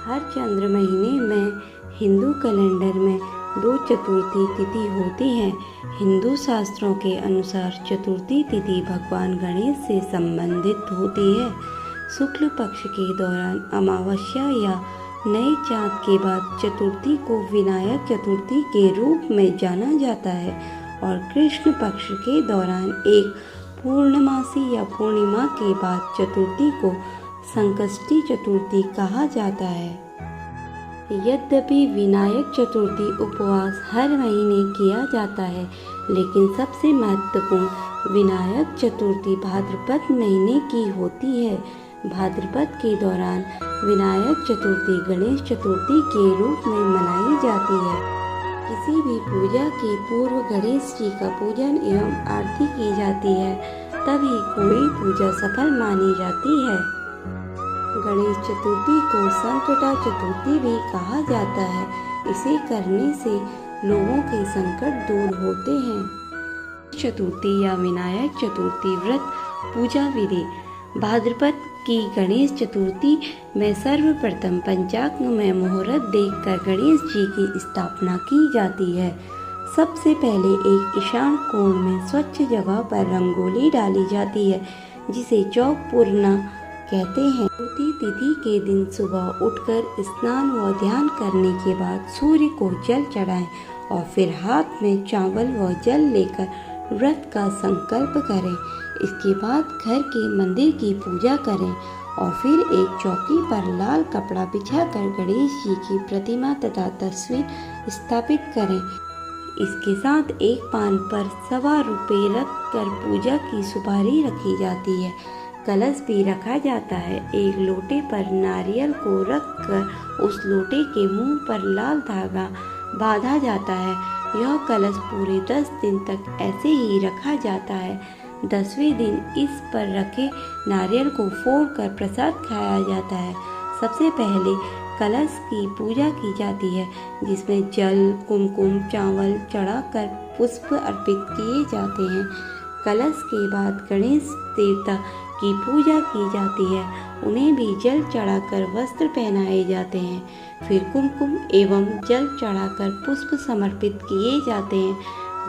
हर चंद्र महीने में हिंदू कैलेंडर में 2 चतुर्थी तिथि होती है। हिंदू शास्त्रों के अनुसार चतुर्थी तिथि भगवान गणेश से संबंधित होती है। शुक्ल पक्ष के दौरान अमावस्या या नए चांद के बाद चतुर्थी को विनायक चतुर्थी के रूप में जाना जाता है और कृष्ण पक्ष के दौरान एक पूर्णमासी या पूर्णिमा के बाद चतुर्थी को संकष्टी चतुर्थी कहा जाता है। यद्यपि विनायक चतुर्थी उपवास हर महीने किया जाता है, लेकिन सबसे महत्वपूर्ण विनायक चतुर्थी भाद्रपद महीने की होती है। भाद्रपद के दौरान विनायक चतुर्थी गणेश चतुर्थी के रूप में मनाई जाती है। किसी भी पूजा के पूर्व गणेश जी का पूजन एवं आरती की जाती है, तभी कोई पूजा सफल मानी जाती है। गणेश चतुर्थी को संकटा चतुर्थी भी कहा जाता है। इसे करने से लोगों के संकट दूर होते हैं। चतुर्थी या विनायक चतुर्थी व्रत पूजा विधि। भाद्रपद की गणेश चतुर्थी में सर्वप्रथम पंचांग में मुहूर्त देखकर गणेश जी की स्थापना की जाती है। सबसे पहले एक ईशान कोण में स्वच्छ जगह पर रंगोली डाली जाती है, जिसे चौक पूर्णा कहते हैं। चतुर्थी तिथि के दिन सुबह उठकर स्नान व ध्यान करने के बाद सूर्य को जल चढ़ाएं और फिर हाथ में चावल व जल लेकर व्रत का संकल्प करें। इसके बाद घर के मंदिर की पूजा करें और फिर एक चौकी पर लाल कपड़ा बिछाकर गणेश जी की प्रतिमा तथा तस्वीर स्थापित करें। इसके साथ एक पान पर ₹1.25 रख कर पूजा की सुपारी रखी जाती है। कलश भी रखा जाता है। एक लोटे पर नारियल को रखकर उस लोटे के मुंह पर लाल धागा बांधा जाता है। यह कलश पूरे 10 दिन तक ऐसे ही रखा जाता है। 10वें दिन इस पर रखे नारियल को फोड़कर प्रसाद खाया जाता है। सबसे पहले कलश की पूजा की जाती है, जिसमें जल, कुमकुम, चावल चढ़ाकर पुष्प अर्पित किए जाते हैं। कलश के बाद गणेश देवता की पूजा की जाती है। उन्हें भी जल चढ़ाकर वस्त्र पहनाए जाते हैं। फिर कुमकुम एवं जल चढ़ाकर पुष्प समर्पित किए जाते हैं।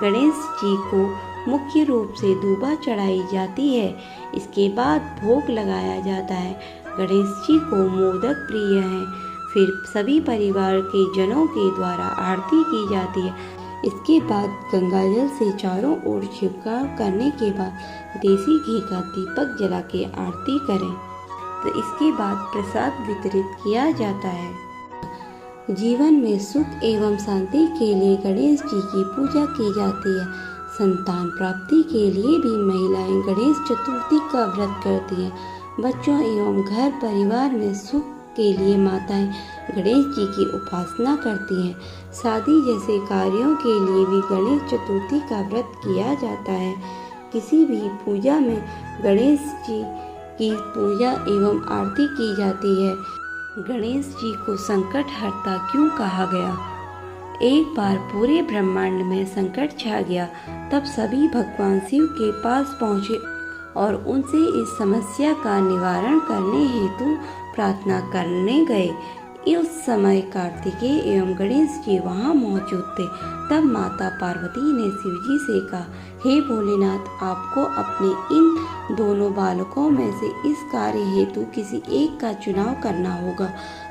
गणेश जी को मुख्य रूप से दूबा चढ़ाई जाती है। इसके बाद भोग लगाया जाता है। गणेश जी को मोदक प्रिय हैं। फिर सभी परिवार के जनों के द्वारा आरती की जाती है। इसके बाद गंगाजल से चारों ओर छिड़काव करने के बाद देसी घी का दीपक जला के आरती करें, तो इसके बाद प्रसाद वितरित किया जाता है। जीवन में सुख एवं शांति के लिए गणेश जी की पूजा की जाती है। संतान प्राप्ति के लिए भी महिलाएं गणेश चतुर्थी का व्रत करती हैं। बच्चों एवं घर परिवार में सुख के लिए माताएं गणेश जी की उपासना करती हैं। शादी जैसे कार्यों के लिए भी गणेश चतुर्थी का व्रत किया जाता है। किसी भी पूजा में गणेश जी की पूजा एवं आरती की जाती है। गणेश जी को संकटहर्ता क्यों कहा गया? एक बार पूरे ब्रह्मांड में संकट छा गया, तब सभी भगवान शिव के पास पहुँचे और उनसे इस समस्या का निवारण करने हेतु प्रार्थना करने गए। उस समय कार्तिकेय एवं गणेश जी वहाँ मौजूद थे। तब माता पार्वती ने शिव जी से कहा, हे भोलेनाथ, आपको अपने इन दोनों बालकों में से इस कार्य हेतु किसी एक का चुनाव करना होगा।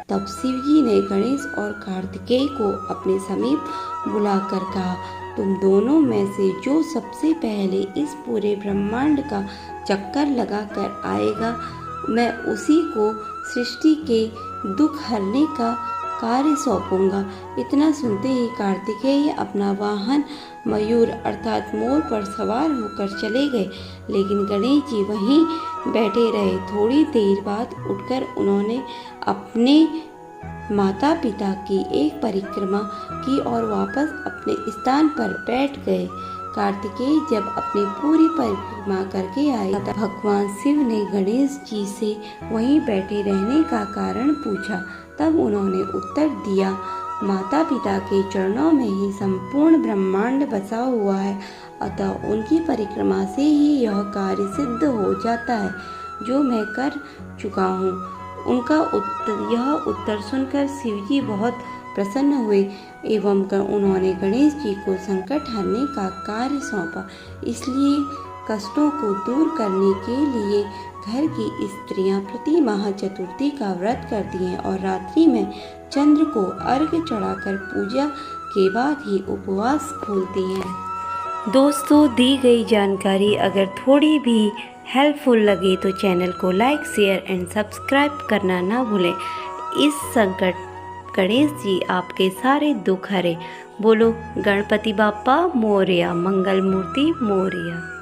तब शिव जी ने गणेश और कार्तिकेय को अपने समीप बुलाकर कहा, तुम दोनों में से जो सबसे पहले इस पूरे ब्रह्मांड का चक्कर लगा कर आएगा, मैं उसी को सृष्टि के दुख हरने का कार्य सौंपूंगा। इतना सुनते ही कार्तिकेय अपना वाहन मयूर अर्थात मोर पर सवार होकर चले गए, लेकिन गणेश जी वहीं बैठे रहे। थोड़ी देर बाद उठकर उन्होंने अपने माता पिता की एक परिक्रमा की और वापस अपने स्थान पर बैठ गए। कार्तिकेय जब अपनी पूरी परिक्रमा करके आए, तब भगवान शिव ने गणेश जी से वहीं बैठे रहने का कारण पूछा। तब उन्होंने उत्तर दिया, माता पिता के चरणों में ही संपूर्ण ब्रह्मांड बसा हुआ है, अतः उनकी परिक्रमा से ही यह कार्य सिद्ध हो जाता है जो मैं कर चुका हूँ। यह उत्तर सुनकर शिवजी बहुत प्रसन्न हुए एवं उन्होंने गणेश जी को संकट हरने का कार्य सौंपा। इसलिए कष्टों को दूर करने के लिए घर की स्त्रियां प्रति माह चतुर्थी का व्रत करती हैं और रात्रि में चंद्र को अर्घ्य चढ़ाकर पूजा के बाद ही उपवास खोलती हैं। दोस्तों, दी गई जानकारी अगर थोड़ी भी हेल्पफुल लगे तो चैनल को लाइक, शेयर एंड सब्सक्राइब करना ना भूलें। इस संकट गणेश जी आपके सारे दुख हरे। बोलो गणपति बाप्पा मोरया, मंगल मूर्ति मोरया।